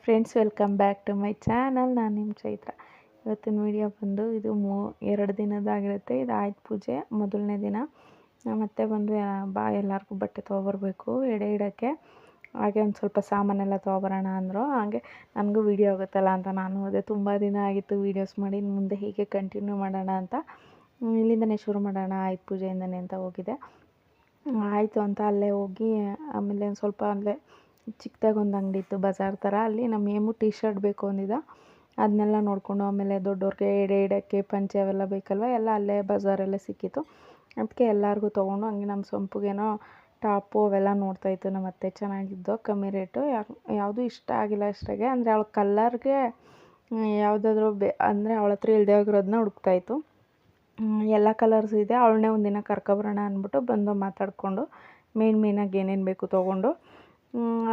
Friends, welcome back to my channel. ನಾನು ನಿಮ್ಮ ಚೈತ್ರ. ಇವತ್ತಿನ ವಿಡಿಯೋ ಬಂದು ಇದು 2 ದಿನದಾಗಿರುತ್ತೆ. ಇದು ಆಯುಧ ಪೂಜೆ ಮೊದಲನೇ ದಿನ. ಮತ್ತೆ ಬಂದು ಬಾ ಎಲ್ಲರಿಗೂ ಬಟ್ಟೆ ತೊಗೊಬರ್ಬೇಕು ಎಡೆ ಇಡೋಕ್ಕೆ. ಹಾಗೆ ಒಂದು ಸ್ವಲ್ಪ ಸಾಮಾನೆಲ್ಲ ತೊಗೊಬರೋಣ ಅಂದರು. ಹಾಗೆ ನನಗೂ ವೀಡಿಯೋ ಆಗುತ್ತಲ್ಲ ಅಂತ ನಾನು ಹೋದೆ. ತುಂಬ ದಿನ ಆಗಿತ್ತು ವೀಡಿಯೋಸ್ ಮಾಡಿ. ಮುಂದೆ ಹೀಗೆ ಕಂಟಿನ್ಯೂ ಮಾಡೋಣ ಅಂತ ಇಲ್ಲಿಂದನೇ ಶುರು ಮಾಡೋಣ ಆಯುಧ ಪೂಜೆಯಿಂದನೇ ಅಂತ ಹೋಗಿದ್ದೆ. ಆಯಿತು ಅಂತ ಅಲ್ಲೇ ಹೋಗಿ ಆಮೇಲೆ ಒಂದು ಸ್ವಲ್ಪ ಅಲ್ಲೇ ಚಿಕ್ಕದಾಗಿ ಒಂದು ಅಂಗಡಿ ಇತ್ತು, ಬಜಾರ್ ಥರ. ಅಲ್ಲಿ ನಮ್ಮ ಏಮು ಟೀ ಶರ್ಟ್ ಬೇಕು ಅಂದಿದ್ದ. ಅದನ್ನೆಲ್ಲ ನೋಡಿಕೊಂಡು ಆಮೇಲೆ ದೊಡ್ಡವ್ರಿಗೆ ಎಡೆ ಇಡೋಕ್ಕೆ ಪಂಚೆ ಅವೆಲ್ಲ ಬೇಕಲ್ವ, ಎಲ್ಲ ಅಲ್ಲೇ ಬಜಾರಲ್ಲೇ ಸಿಕ್ಕಿತ್ತು. ಅದಕ್ಕೆ ಎಲ್ಲರಿಗೂ ತೊಗೊಂಡು ಹಂಗೆ ನಮ್ಮ ಸೊಂಪುಗೇನೋ ಟಾಪು ಅವೆಲ್ಲ ನೋಡ್ತಾಯಿತ್ತು. ನಮ್ಮ ಅತ್ತೆ ಚೆನ್ನಾಗಿದ್ದು, ಕಮ್ಮಿ ರೇಟು. ಯಾವುದೂ ಇಷ್ಟ ಆಗಿಲ್ಲ ಅಷ್ಟಾಗೆ. ಅಂದರೆ ಅವಳ ಕಲ್ಲರ್ಗೆ ಯಾವುದಾದ್ರೂ ಅಂದರೆ ಅವಳ ಹತ್ರ ಇಲ್ಲದೆ ಹೋಗಿರೋದನ್ನ ಹುಡುಕ್ತಾಯಿತ್ತು. ಎಲ್ಲ ಕಲರ್ಸು ಇದೆ. ಅವಳನ್ನೇ ಒಂದಿನ ಕರ್ಕೊಬರೋಣ ಅಂದ್ಬಿಟ್ಟು ಬಂದು ಮಾತಾಡಿಕೊಂಡು ಮೇಯ್ನಾಗಿ ಏನೇನು ಬೇಕು ತೊಗೊಂಡು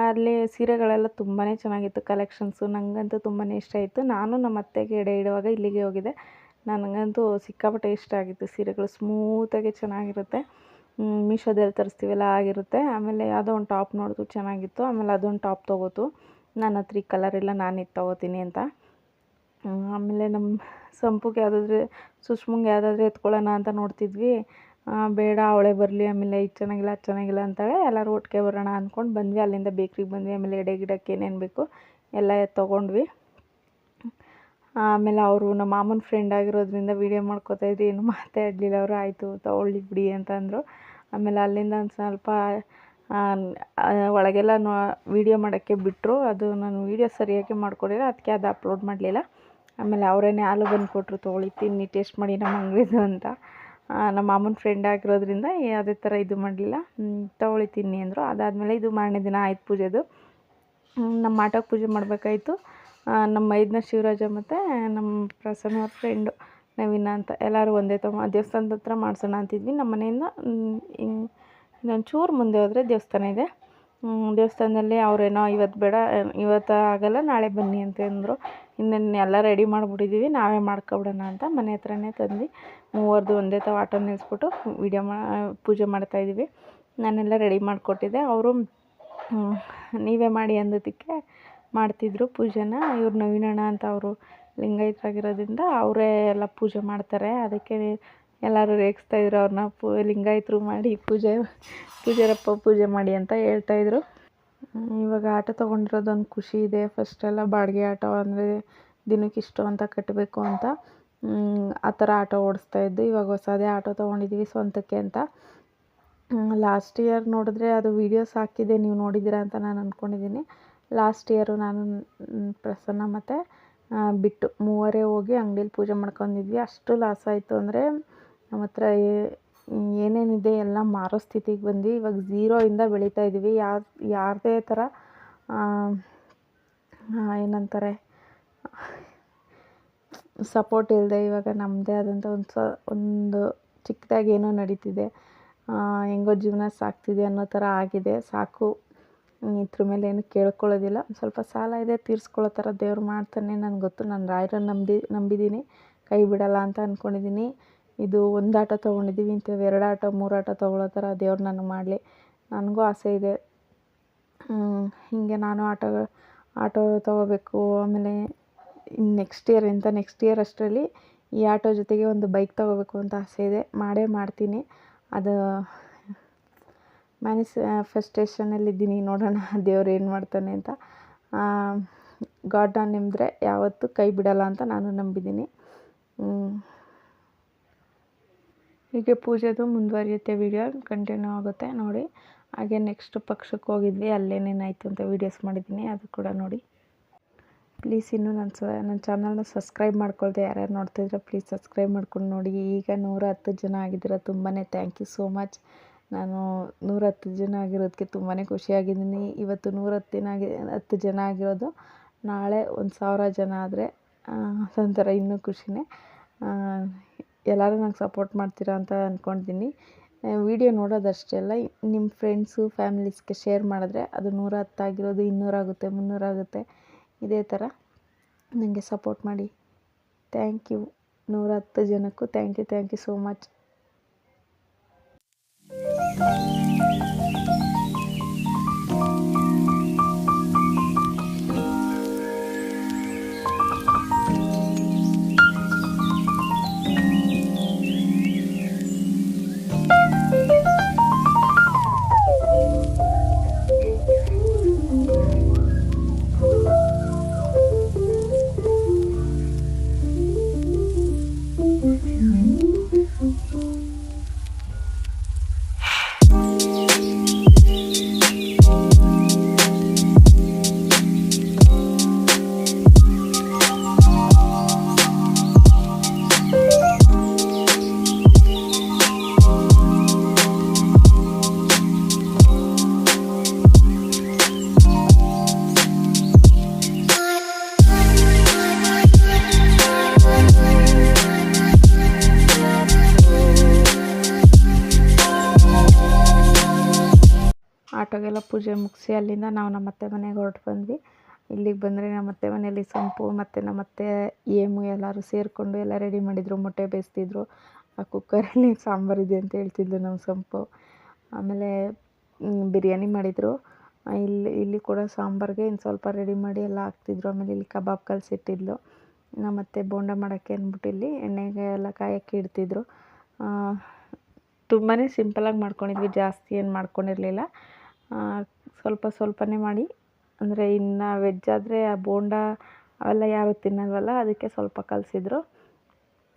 ಅಲ್ಲಿ ಸೀರೆಗಳೆಲ್ಲ ತುಂಬಾ ಚೆನ್ನಾಗಿತ್ತು ಕಲೆಕ್ಷನ್ಸು. ನನಗಂತೂ ತುಂಬಾ ಇಷ್ಟ ಆಯಿತು. ನಾನು ನಮ್ಮ ಅತ್ತೆಗೆ ಎಡೆ ಇಡುವಾಗ ಇಲ್ಲಿಗೆ ಹೋಗಿದ್ದೆ. ನನಗಂತೂ ಸಿಕ್ಕಾಪಟ್ಟೆ ಇಷ್ಟ ಆಗಿತ್ತು. ಸೀರೆಗಳು ಸ್ಮೂತಾಗಿ ಚೆನ್ನಾಗಿರುತ್ತೆ. ಮೀಶೋದಲ್ಲಿ ತರಿಸ್ತೀವಲ್ಲ ಆಗಿರುತ್ತೆ. ಆಮೇಲೆ ಯಾವುದೋ ಒಂದು ಟಾಪ್ ನೋಡಿದ್ರು ಚೆನ್ನಾಗಿತ್ತು. ಆಮೇಲೆ ಅದೊಂದು ಟಾಪ್ ತೊಗೋತು. ನನ್ನ ಹತ್ರ ಈ ಕಲರ್ ಇಲ್ಲ, ನಾನು ಇದು ತೊಗೋತೀನಿ ಅಂತ. ಆಮೇಲೆ ನಮ್ಮ ಸಂಪುಗೆ ಯಾವುದಾದ್ರೂ ಸುಷ್ಮಂಗೆ ಯಾವುದಾದ್ರೂ ಎತ್ಕೊಳ್ಳೋಣ ಅಂತ ನೋಡ್ತಿದ್ವಿ. ಬೇಡ ಅವಳೇ ಬರಲಿ, ಆಮೇಲೆ ಇದು ಚೆನ್ನಾಗಿಲ್ಲ ಅದು ಚೆನ್ನಾಗಿಲ್ಲ ಅಂತಾಳೆ. ಎಲ್ಲರೂ ಒಟ್ಟಿಗೆ ಬರೋಣ ಅಂದ್ಕೊಂಡು ಬಂದ್ವಿ. ಅಲ್ಲಿಂದ ಬೇಕ್ರಿಗೆ ಬಂದ್ವಿ. ಆಮೇಲೆ ಎಡೆ ಗಿಡಕ್ಕೆ ಏನೇನು ಬೇಕು ಎಲ್ಲ ತೊಗೊಂಡ್ವಿ. ಆಮೇಲೆ ಅವರು ನಮ್ಮ ಮಾಮನ ಫ್ರೆಂಡ್ ಆಗಿರೋದ್ರಿಂದ ವೀಡಿಯೋ ಮಾಡ್ಕೋತಾಯಿದ್ರು. ಏನು ಮಾತಾಡಲಿಲ್ಲ ಅವರು. ಆಯಿತು ತೊಗೊಳ್ಳಿ ಬಿಡಿ ಅಂತಂದರು. ಆಮೇಲೆ ಅಲ್ಲಿಂದ ಒಂದು ಸ್ವಲ್ಪ ಒಳಗೆಲ್ಲ ವೀಡಿಯೋ ಮಾಡೋಕ್ಕೆ ಬಿಟ್ಟರು. ಅದು ನಾನು ವೀಡಿಯೋ ಸರಿಯಾಗಿ ಮಾಡ್ಕೊಡಿಲ್ಲ, ಅದಕ್ಕೆ ಅದು ಅಪ್ಲೋಡ್ ಮಾಡಲಿಲ್ಲ. ಆಮೇಲೆ ಅವರೇನೆ ಹಾಲು ಬಂದು ಕೊಟ್ಟರು, ತೊಗೊಳ್ಳಿ ತಿನ್ನಿ ಟೇಸ್ಟ್ ಮಾಡಿ ನಮ್ಮ ಅಂಗಡಿದು ಅಂತ. ನಮ್ಮ ಮಾಮನ ಫ್ರೆಂಡ್ ಆಗಿರೋದ್ರಿಂದ ಯಾವುದೇ ಥರ ಇದು ಮಾಡಲಿಲ್ಲ. ತೊಗೊಳ್ಳಿ ತಿನ್ನಿ ಅಂದರು. ಅದಾದಮೇಲೆ ಇದು ಮಾರನೇ ದಿನ ಆಯುಧ ಪೂಜೆದು. ನಮ್ಮ ಆಟೋಕ್ಕೆ ಪೂಜೆ ಮಾಡಬೇಕಾಯ್ತು. ನಮ್ಮ ಮೈದನ ಶಿವರಾಜ ಮತ್ತು ನಮ್ಮ ಪ್ರಸನ್ನ ಅವ್ರ ಫ್ರೆಂಡು ನವೀನ ಅಂತ ಎಲ್ಲರೂ ಒಂದೇ ದೇವಸ್ಥಾನದ ಹತ್ರ ಮಾಡಿಸೋಣ ಅಂತಿದ್ವಿ. ನಮ್ಮ ಮನೆಯಿಂದ ಇನ್ನೊಂದು ಚೂರು ಮುಂದೆ ಹೋದರೆ ದೇವಸ್ಥಾನ ಇದೆ. ದೇವಸ್ಥಾನದಲ್ಲಿ ಅವರೇನೋ ಇವತ್ತು ಬೇಡ, ಇವತ್ತು ಆಗೋಲ್ಲ, ನಾಳೆ ಬನ್ನಿ ಅಂತ ಅಂದರು. ಇನ್ನೇನು ಎಲ್ಲ ರೆಡಿ ಮಾಡಿಬಿಟ್ಟಿದ್ದೀವಿ, ನಾವೇ ಮಾಡ್ಕೊಬಿಡೋಣ ಅಂತ ಮನೆ ಹತ್ರನೇ ತಂದು ಮೂವರದು ಒಂದೇ ಆಟೋ ನಿಲ್ಲಿಸ್ಬಿಟ್ಟು ಪೂಜೆ ಮಾಡ್ತಾಯಿದ್ದೀವಿ. ನಾನೆಲ್ಲ ರೆಡಿ ಮಾಡಿಕೊಟ್ಟಿದ್ದೆ. ಅವರು ನೀವೇ ಮಾಡಿ ಅಂದದಕ್ಕೆ ಮಾಡ್ತಿದ್ರು ಪೂಜೆನ. ಇವ್ರು ನವೀನಣ್ಣ ಅಂತ ಅವರು ಲಿಂಗಾಯತರಾಗಿರೋದ್ರಿಂದ ಅವರೇ ಎಲ್ಲ ಪೂಜೆ ಮಾಡ್ತಾರೆ. ಅದಕ್ಕೆ ಎಲ್ಲರೂ ರೇಗಿಸ್ತಾಯಿದ್ರು ಅವ್ರನ್ನ. ಲಿಂಗಾಯತರು ಮಾಡಿ ಪೂಜಾರಪ್ಪ ಪೂಜೆ ಮಾಡಿ ಅಂತ ಹೇಳ್ತಾಯಿದ್ರು. ಇವಾಗ ಆಟೋ ತೊಗೊಂಡಿರೋದೊಂದು ಖುಷಿ ಇದೆ. ಫಸ್ಟೆಲ್ಲ ಬಾಡಿಗೆ ಆಟೋ ಅಂದರೆ ದಿನಕ್ಕಿಷ್ಟು ಅಂತ ಕಟ್ಟಬೇಕು ಅಂತ ಆ ಥರ ಆಟೋ ಓಡಿಸ್ತಾಯಿದ್ದು. ಇವಾಗ ಹೊಸದೇ ಆಟೋ ತೊಗೊಂಡಿದ್ದೀವಿ ಸ್ವಂತಕ್ಕೆ ಅಂತ. ಲಾಸ್ಟ್ ಇಯರ್ ನೋಡಿದ್ರೆ ಅದು ವೀಡಿಯೋಸ್ ಹಾಕಿದೆ, ನೀವು ನೋಡಿದ್ದೀರಾ ಅಂತ ನಾನು ಅಂದ್ಕೊಂಡಿದ್ದೀನಿ. ಲಾಸ್ಟ್ ಇಯರು ನಾನು ಪ್ರಸನ್ನ ಮತ್ತು ಬಿಟ್ಟು ಮೂವರೇ ಹೋಗಿ ಅಂಗಡೀಲಿ ಪೂಜೆ ಮಾಡ್ಕೊಂಡಿದ್ವಿ. ಅಷ್ಟು ಲಾಸ್ ಆಯಿತು ಅಂದರೆ ನಮ್ಮ ಹತ್ರ ಏನೇನಿದೆ ಎಲ್ಲ ಮಾರೋ ಸ್ಥಿತಿಗೆ ಬಂದ್ವಿ. ಇವಾಗ ಝೀರೋಯಿಂದ ಬೆಳೀತಾ ಇದ್ದೀವಿ. ಯಾರದೇ ಥರ ಏನಂತಾರೆ ಸಪೋರ್ಟ್ ಇಲ್ಲದೆ ಇವಾಗ ನಮ್ಮದೇ ಆದಂಥ ಒಂದು ಚಿಕ್ಕದಾಗಿ ಏನೋ ನಡೀತಿದೆ. ಹೆಂಗೋ ಜೀವನ ಸಾಕ್ತಿದೆ ಅನ್ನೋ ಥರ ಆಗಿದೆ. ಸಾಕು, ಇದ್ರ ಮೇಲೆ ಏನು ಕೇಳ್ಕೊಳ್ಳೋದಿಲ್ಲ. ಸ್ವಲ್ಪ ಸಾಲ ಇದೆ, ತೀರಿಸ್ಕೊಳ್ಳೋ ಥರ ದೇವ್ರು ಮಾಡ್ತಾನೆ. ನನಗೆ ಗೊತ್ತು, ನಾನು ರಾಯರನ್ನು ನಂಬಿದ್ದೀನಿ, ಕೈ ಬಿಡಲ್ಲ ಅಂತ ಅಂದ್ಕೊಂಡಿದ್ದೀನಿ. ಇದು ಒಂದು ಆಟೋ ತೊಗೊಂಡಿದ್ದೀವಿ, ಇಂಥವು 2 ಆಟೋ 3 ಆಟೋ ತೊಗೊಳ್ಳೋ ಥರ ದೇವ್ರು ನನಗೆ ಮಾಡಲಿ. ನನಗೂ ಆಸೆ ಇದೆ. ಹೀಗೆ ನಾನು ಆಟೋ ತೊಗೋಬೇಕು. ಆಮೇಲೆ ನೆಕ್ಸ್ಟ್ ಇಯರ್ ಅಷ್ಟರಲ್ಲಿ ಈ ಆಟೋ ಜೊತೆಗೆ ಒಂದು ಬೈಕ್ ತೊಗೋಬೇಕು ಅಂತ ಆಸೆ ಇದೆ. ಮಾಡ್ತೀನಿ. ಅದು ಮ್ಯಾನಿಫೆಸ್ಟೇಷನಲ್ಲಿದ್ದೀನಿ. ನೋಡೋಣ ದೇವ್ರು ಏನು ಮಾಡ್ತಾನೆ ಅಂತ. ಗಾಡ್ನ ನಂಬಿದ್ರೆ ಯಾವತ್ತೂ ಕೈ ಬಿಡಲ್ಲ ಅಂತ ನಾನು ನಂಬಿದ್ದೀನಿ. ಹೀಗೆ ಪೂಜೆದು ಮುಂದುವರಿಯುತ್ತೆ. ವೀಡಿಯೋ ಕಂಟಿನ್ಯೂ ಆಗುತ್ತೆ ನೋಡಿ. ಹಾಗೆ ನೆಕ್ಸ್ಟ್ ಪಕ್ಷಕ್ಕೆ ಹೋಗಿದ್ವಿ, ಅಲ್ಲೇನೇನಾಯಿತು ಅಂತ ವೀಡಿಯೋಸ್ ಮಾಡಿದ್ದೀನಿ, ಅದು ಕೂಡ ನೋಡಿ. ಪ್ಲೀಸ್ ಇನ್ನೂ ನನ್ನ ಚಾನಲ್ನ ಸಬ್ಸ್ಕ್ರೈಬ್ ಮಾಡ್ಕೊಳ್ದೆ ಯಾರ್ಯಾರು ನೋಡ್ತಿದ್ರೆ ಪ್ಲೀಸ್ ಸಬ್ಸ್ಕ್ರೈಬ್ ಮಾಡ್ಕೊಂಡು ನೋಡಿ. ಈಗ 110 ಜನ ಆಗಿದ್ದೀರ, ತುಂಬಾ ಥ್ಯಾಂಕ್ ಯು ಸೋ ಮಚ್. ನಾನು 110 ಜನ ಆಗಿರೋದಕ್ಕೆ ತುಂಬಾ ಖುಷಿಯಾಗಿದ್ದೀನಿ. ಇವತ್ತು 110 ಜನ ಆಗಿರೋದು. ನಾಳೆ 1000 ಜನ ಆದರೆ ಅದೊಂಥರ ಇನ್ನೂ ಖುಷಿನೇ. ಎಲ್ಲರೂ ನಂಗೆ ಸಪೋರ್ಟ್ ಮಾಡ್ತೀರಾ ಅಂತ ಅಂದ್ಕೊಂಡಿದ್ದೀನಿ. ವಿಡಿಯೋ ನೋಡೋದಷ್ಟೇ ಅಲ್ಲ, ನಿಮ್ಮ ಫ್ರೆಂಡ್ಸು ಫ್ಯಾಮಿಲೀಸ್ಗೆ ಶೇರ್ ಮಾಡಿದ್ರೆ ಅದು 110 ಆಗಿರೋದು 200 ಆಗುತ್ತೆ, 300 ಆಗುತ್ತೆ. ಇದೇ ಥರ ನನಗೆ ಸಪೋರ್ಟ್ ಮಾಡಿ. ಥ್ಯಾಂಕ್ ಯು 110 ಜನಕ್ಕೂ ಥ್ಯಾಂಕ್ ಯು ಸೋ ಮಚ್. ಕರೆಕ್ಟಾಗೆಲ್ಲ ಪೂಜೆ ಮುಗಿಸಿ ಅಲ್ಲಿಂದ ನಾವು ನಮ್ಮತ್ತೆ ಮನೆಗೆ ಹೊರಟು ಬಂದ್ವಿ. ಇಲ್ಲಿಗೆ ಬಂದರೆ ನಮ್ಮತ್ತೆ ಮನೆಯಲ್ಲಿ ಸಂಪು ಮತ್ತು ನಮ್ಮತ್ತೆ ಏಮು ಎಲ್ಲರೂ ಸೇರಿಕೊಂಡು ಎಲ್ಲ ರೆಡಿ ಮಾಡಿದರು. ಮೊಟ್ಟೆ ಬೇಯಿಸ್ತಿದ್ರು. ಆ ಕುಕ್ಕರಲ್ಲಿ ಸಾಂಬಾರಿದೆ ಅಂತ ಹೇಳ್ತಿದ್ಲು ನಮ್ಮ ಸಂಪು. ಆಮೇಲೆ ಬಿರಿಯಾನಿ ಮಾಡಿದರು. ಇಲ್ಲಿ ಕೂಡ ಸಾಂಬಾರಿಗೆ ಇನ್ನು ಸ್ವಲ್ಪ ರೆಡಿ ಮಾಡಿ ಎಲ್ಲ ಹಾಕ್ತಿದ್ರು. ಆಮೇಲೆ ಇಲ್ಲಿ ಕಬಾಬ್ ಕಲಸಿಟ್ಟಿದ್ಲು. ನಮ್ಮತ್ತೆ ಬೋಂಡ ಮಾಡೋಕ್ಕೆ ಅಂದ್ಬಿಟ್ಟು ಇಲ್ಲಿ ಎಣ್ಣೆಗೆ ಎಲ್ಲ ಕಾಯೋಕ್ಕೆ ಇಡ್ತಿದ್ರು. ತುಂಬಾ ಸಿಂಪಲಾಗಿ ಮಾಡ್ಕೊಂಡಿದ್ವಿ, ಜಾಸ್ತಿ ಏನು ಮಾಡ್ಕೊಂಡಿರಲಿಲ್ಲ. ಸ್ವಲ್ಪನೇ ಮಾಡಿ, ಅಂದರೆ ಇನ್ನು ವೆಜ್ ಆದರೆ ಆ ಬೋಂಡ ಅವೆಲ್ಲ ಯಾರೂ ತಿನ್ನಲ್ವಲ್ಲ, ಅದಕ್ಕೆ ಸ್ವಲ್ಪ ಕಲಸಿದ್ರು.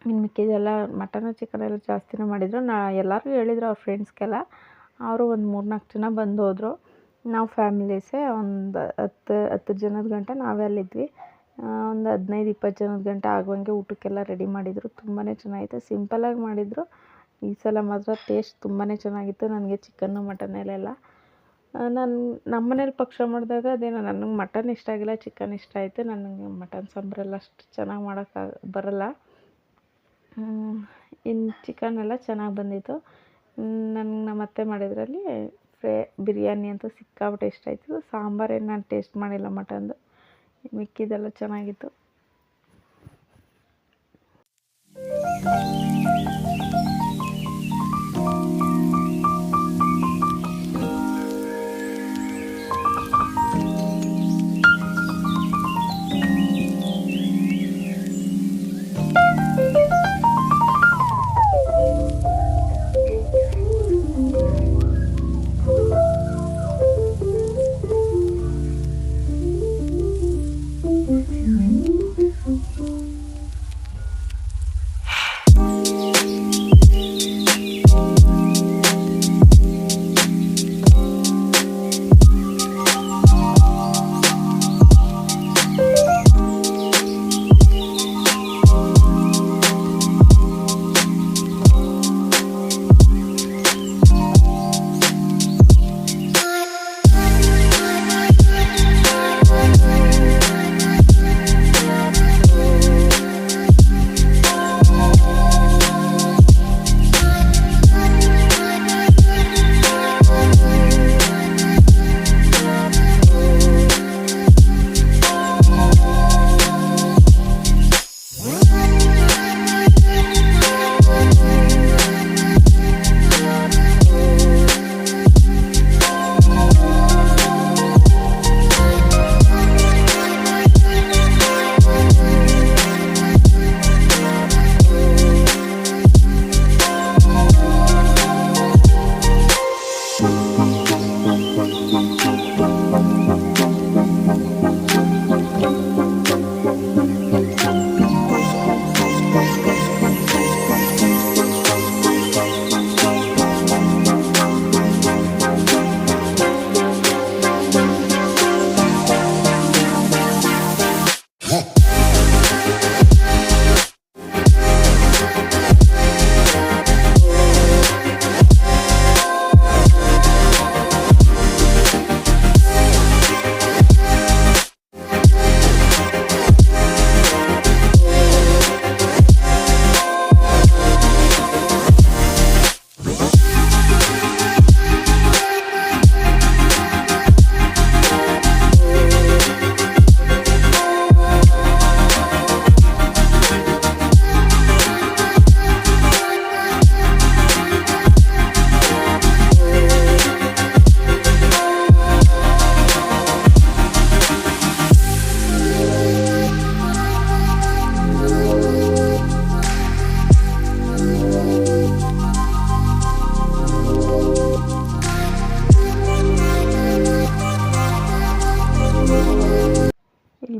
ಇನ್ನು ಮಿಕ್ಕಿದೆಲ್ಲ ಮಟನು ಚಿಕನೆಲ್ಲ ಜಾಸ್ತಿನೇ ಮಾಡಿದರು. ಎಲ್ಲರಿಗೂ ಹೇಳಿದ್ರು ಅವ್ರ ಫ್ರೆಂಡ್ಸ್ಗೆಲ್ಲ. ಅವರು ಒಂದು 3-4 ಜನ ಬಂದು ಹೋದರು. ನಾವು ಫ್ಯಾಮಿಲೀಸೇ ಒಂದು 10 ಜನದ ಗಂಟ ನಾವೇ ಅಲ್ಲಿದ್ವಿ. ಒಂದು 15-20 ಜನದ ಗಂಟ ಆಗುವಂಗೆ ಊಟಕ್ಕೆಲ್ಲ ರೆಡಿ ಮಾಡಿದರು. ತುಂಬಾ ಚೆನ್ನಾಗಿತ್ತು, ಸಿಂಪಲಾಗಿ ಮಾಡಿದರು. ಈ ಸಲ ಮಾತ್ರ ಟೇಸ್ಟ್ ತುಂಬಾ ಚೆನ್ನಾಗಿತ್ತು. ನನಗೆ ಚಿಕನ್ನು ಮಟನಲ್ಲೆಲ್ಲ ನಮ್ಮ ಮನೇಲಿ ಪಕ್ಷ ಮಾಡಿದಾಗ ಅದೇನೋ ನನಗೆ ಮಟನ್ ಇಷ್ಟ ಆಗಿಲ್ಲ, ಚಿಕನ್ ಇಷ್ಟ ಆಯಿತು. ನನಗೆ ಮಟನ್ ಸಾಂಬಾರೆಲ್ಲ ಅಷ್ಟು ಚೆನ್ನಾಗಿ ಮಾಡೋಕ್ಕೆ ಬರಲ್ಲ. ಇನ್ನು ಚಿಕನ್ ಎಲ್ಲ ಚೆನ್ನಾಗಿ ಬಂದಿತ್ತು. ನಮ್ಮತ್ತೆ ಮಾಡಿದ್ರಲ್ಲಿ ಬಿರಿಯಾನಿ ಅಂತೂ ಸಿಕ್ಕಾಪಟ್ಟೆ ಇಷ್ಟ ಆಯಿತು. ಸಾಂಬಾರೇನು ನಾನು ಟೇಸ್ಟ್ ಮಾಡಿಲ್ಲ ಮಟನ್ದು, ಮಿಕ್ಕಿದೆಲ್ಲ ಚೆನ್ನಾಗಿತ್ತು.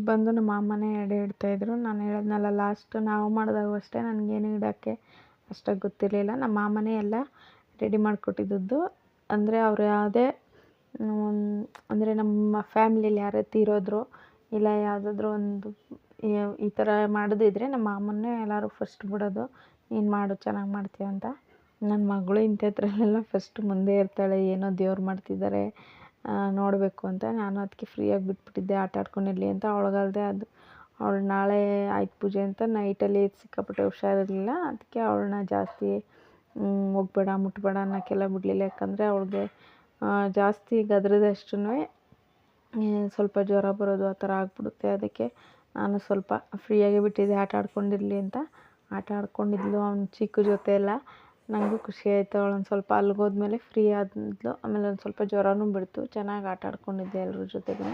ಬಂದು ನಮ್ಮ ಅಮ್ಮನೇ ಎಡೆ ಇಡ್ತಾಯಿದ್ರು. ನಾನು ಹೇಳಿದ್ನಲ್ಲ ಲಾಸ್ಟ್ ನಾವು ಮಾಡಿದಾಗೂ ಅಷ್ಟೇ ನನಗೇನು ಇಡೋಕ್ಕೆ ಅಷ್ಟಾಗಿ ಗೊತ್ತಿರಲಿಲ್ಲ. ನಮ್ಮ ಮಾಮನೇ ಎಲ್ಲ ರೆಡಿ ಮಾಡಿಕೊಟ್ಟಿದ್ದದ್ದು. ಅಂದರೆ ಅವ್ರು ಯಾವುದೇ ಅಂದರೆ ನಮ್ಮ ಫ್ಯಾಮಿಲಿಯಲ್ಲಿ ಯಾರೇ ತೀರೋದ್ರು ಇಲ್ಲ ಯಾವುದಾದ್ರೂ ಒಂದು ಈ ಥರ ಮಾಡೋದಿದ್ರೆ ನಮ್ಮ ಮಾಮನ್ನೇ ಎಲ್ಲರೂ ಫಸ್ಟ್ ಬಿಡೋದು, ನೀನು ಮಾಡು ಚೆನ್ನಾಗಿ ಮಾಡ್ತೀಯ ಅಂತ. ನನ್ನ ಮಗಳು ಇಂಥದ್ರಲ್ಲೆಲ್ಲ ಫಸ್ಟ್ ಮುಂದೆ ಇರ್ತಾಳೆ, ಏನೋ ದೇವ್ರು ಮಾಡ್ತಿದ್ದಾರೆ ನೋಡಬೇಕು ಅಂತ. ನಾನು ಅದಕ್ಕೆ ಫ್ರೀಯಾಗಿ ಬಿಟ್ಬಿಟ್ಟಿದ್ದೆ, ಆಟ ಆಡ್ಕೊಂಡಿರಲಿ ಅಂತ. ಅವಳಿಗಲ್ದೆ ಅದು ಅವಳು ನಾಳೆ ಆಯುಧ ಪೂಜೆ ಅಂತ ನೈಟಲ್ಲಿ ಸಿಕ್ಕಾಪಟ್ಟೆ ಹುಷಾರಿರಲಿಲ್ಲ. ಅದಕ್ಕೆ ಅವಳನ್ನ ಜಾಸ್ತಿ ಹೋಗಬೇಡ ಮುಟ್ಬೇಡ ಅನ್ನೋಕ್ಕೆಲ್ಲ ಬಿಡಲಿಲ್ಲ. ಯಾಕಂದರೆ ಅವಳಿಗೆ ಜಾಸ್ತಿ ಗದರಿದಷ್ಟು ಸ್ವಲ್ಪ ಜ್ವರ ಬರೋದು ಆ ಥರ ಆಗ್ಬಿಡುತ್ತೆ. ಅದಕ್ಕೆ ನಾನು ಸ್ವಲ್ಪ ಫ್ರೀಯಾಗಿ ಬಿಟ್ಟಿದ್ದೆ, ಆಟ ಆಡ್ಕೊಂಡಿರಲಿ ಅಂತ. ಆಟ ಆಡ್ಕೊಂಡಿದ್ಲು ಅವ್ನ ಚಿಕ್ಕ ಜೊತೆ ಎಲ್ಲ. ನನಗೂ ಖುಷಿ ಆಯಿತು. ಅವಳೊಂದು ಸ್ವಲ್ಪ ಅಲ್ಗೋದ್ಮೇಲೆ ಫ್ರೀ ಆದ್ಲು. ಆಮೇಲೆ ಒಂದು ಸ್ವಲ್ಪ ಜ್ವರನೂ ಬಿಡ್ತು. ಚೆನ್ನಾಗಿ ಆಟ ಆಡ್ಕೊಂಡಿದ್ದೆ ಎಲ್ಲರ ಜೊತೆಗೂ.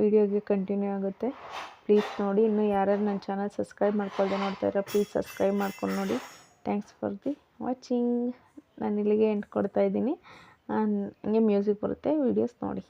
ವೀಡಿಯೋಗೆ ಕಂಟಿನ್ಯೂ ಆಗುತ್ತೆ, ಪ್ಲೀಸ್ ನೋಡಿ. ಇನ್ನೂ ಯಾರ್ಯಾರು ನನ್ನ ಚಾನಲ್ ಸಬ್ಸ್ಕ್ರೈಬ್ ಮಾಡ್ಕೊಳ್ದೆ ನೋಡ್ತಾ ಇರೋ ಪ್ಲೀಸ್ ಸಬ್ಸ್ಕ್ರೈಬ್ ಮಾಡ್ಕೊಂಡು ನೋಡಿ. Thanks for the watching. ನಾನು ಇಲ್ಲಿಗೆ ಎಂಡ್ ಕೊಡ್ತಾಯಿದ್ದೀನಿ. ಹಂಗೆ ಮ್ಯೂಸಿಕ್ ಬರುತ್ತೆ, ವೀಡಿಯೋಸ್ ನೋಡಿ.